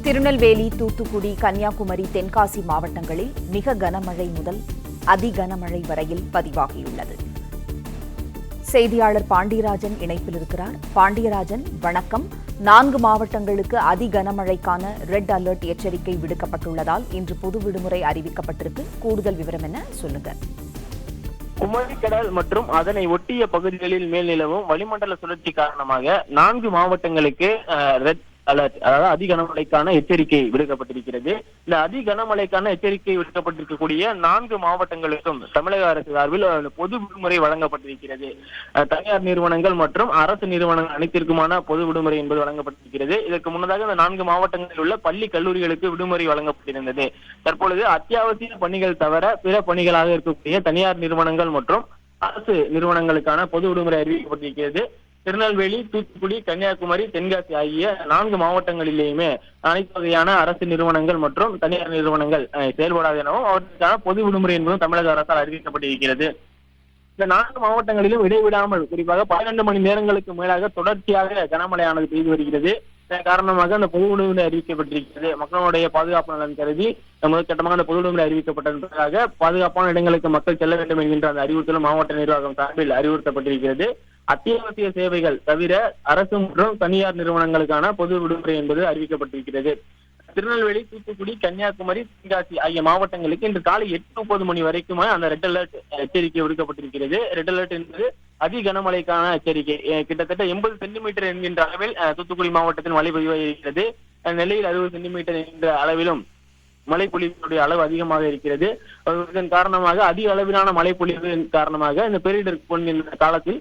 திருநெல்வேலி, தூத்துக்குடி, கன்னியாகுமரி, தென்காசி மாவட்டங்களில் மிக கனமழை முதல் அதி கனமழை வரையில் பதிவாகியுள்ளது. செய்தியாளர் பாண்டியராஜன் இணைப்பில் இருக்கிறார். பாண்டியராஜன், வணக்கம். 4 மாவட்டங்களுக்கு அதி கனமழைக்கான ரெட் அலர்ட் எச்சரிக்கை விடுக்கப்பட்டுள்ளதால் இன்று பொது விடுமுறை அறிவிக்கப்பட்டிருக்கு. கூடுதல் விவரம் என்ன, சொல்லுங்க. குமரிக்கடல் மற்றும் அதனை ஒட்டிய பகுதிகளில் மேல் நிலவும் வளிமண்டல சுழற்சி காரணமாக 4 மாவட்டங்களுக்கு ரெட் அலர்ட், அதாவது அதி கனமழைக்கான எச்சரிக்கை விடுக்கப்பட்டிருக்கிறது. இந்த அதி கனமழைக்கான எச்சரிக்கை விடுக்கப்பட்டிருக்கக்கூடிய 4 மாவட்டங்களுக்கும் தமிழக அரசு சார்பில் பொது விடுமுறை வழங்கப்பட்டிருக்கிறது. தனியார் நிறுவனங்கள் மற்றும் அரசு நிறுவனங்கள் அனைத்திற்குமான பொது விடுமுறை என்பது வழங்கப்பட்டிருக்கிறது. இதற்கு முன்னதாக இந்த 4 மாவட்டங்களில் உள்ள பள்ளி கல்லூரிகளுக்கு விடுமுறை வழங்கப்பட்டிருந்தது. தற்பொழுது அத்தியாவசிய பணிகள் தவிர பிற பணிகளாக இருக்கக்கூடிய தனியார் நிறுவனங்கள் மற்றும் அரசு நிறுவனங்களுக்கான பொது விடுமுறை அறிவிக்கப்பட்டிருக்கிறது. திருநெல்வேலி, தூத்துக்குடி, கன்னியாகுமரி, தென்காசி ஆகிய 4 மாவட்டங்களிலேயுமே அனைத்து வகையான அரசு நிறுவனங்கள் மற்றும் தனியார் நிறுவனங்கள் செயல்படாது எனவும் அவற்றுக்கான பொது விடுமுறை என்பதும் தமிழக அரசால் அறிவிக்கப்பட்டிருக்கிறது. இந்த 4 மாவட்டங்களிலும் இடைவிடாமல் குறிப்பாக 12 மணி நேரங்களுக்கு மேலாக தொடர்ச்சியாக கனமழையானது பெய்து வருகிறது. இதன் காரணமாக அந்த பொது விடுமுறை அறிவிக்கப்பட்டிருக்கிறது. மக்களுடைய பாதுகாப்பு நலன் கருதி முதற்கட்டமாக அந்த பொது விடுமுறை அறிவிக்கப்பட்டதற்காக பாதுகாப்பான இடங்களுக்கு மக்கள் செல்ல வேண்டும் என்கின்ற அந்த அறிவுறுத்தலும் மாவட்ட நிர்வாகம் சார்பில் அறிவுறுத்தப்பட்டிருக்கிறது. அத்தியாவசிய சேவைகள் தவிர அரசு மற்றும் தனியார் நிறுவனங்களுக்கான பொது விடுமுறை என்பது அறிவிக்கப்பட்டிருக்கிறது. திருநெல்வேலி, தூத்துக்குடி, கன்னியாகுமரி, தென்காசி ஆகிய மாவட்டங்களுக்கு இன்று காலை 8:30 மணி வரைக்குமே அந்த ரெட் அலர்ட் எச்சரிக்கை விடுக்கப்பட்டிருக்கிறது. ரெட் அலர்ட் என்பது அதி கனமழைக்கான எச்சரிக்கை. கிட்டத்தட்ட 80 சென்டிமீட்டர் என்கின்ற அளவில் தூத்துக்குடி மாவட்டத்தில் மழை பதிவாகிறது. நெல்லையில் 60 சென்டிமீட்டர் என்ற அளவிலும் மழைப்பொழிவினுடைய அளவு அதிகமாக இருக்கிறது. இதன் காரணமாக அதிக அளவிலான மழைப்பொழிவின் காரணமாக இந்த பேரிடர் காலத்தில்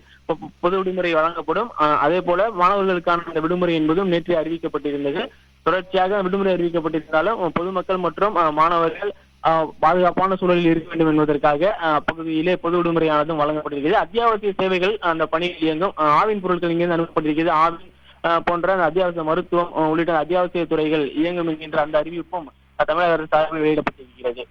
பொது விடுமுறை வழங்கப்படும். அதே போல மாணவர்களுக்கான இந்த விடுமுறை என்பதும் நேற்று அறிவிக்கப்பட்டிருந்தது. தொடர்ச்சியாக விடுமுறை அறிவிக்கப்பட்டிருந்தாலும் பொதுமக்கள் மற்றும் மாணவர்கள் பாதுகாப்பான சூழலில் இருக்க வேண்டும் என்பதற்காக பகுதியிலே பொது விடுமுறையானதும் வழங்கப்பட்டிருக்கிறது. அத்தியாவசிய சேவைகள் அந்த பணியில் இயங்கும். ஆவின் பொருட்கள் இங்கிருந்து அனுப்பப்பட்டிருக்கிறது. ஆவின் போன்ற அந்த அத்தியாவசிய மருத்துவம் உள்ளிட்ட அத்தியாவசிய துறைகள் இயங்கும் என்கின்ற அந்த அறிவிப்பும் தமிழக அரசு சார்பில் வெளியிடப்பட்டிருக்கிறது.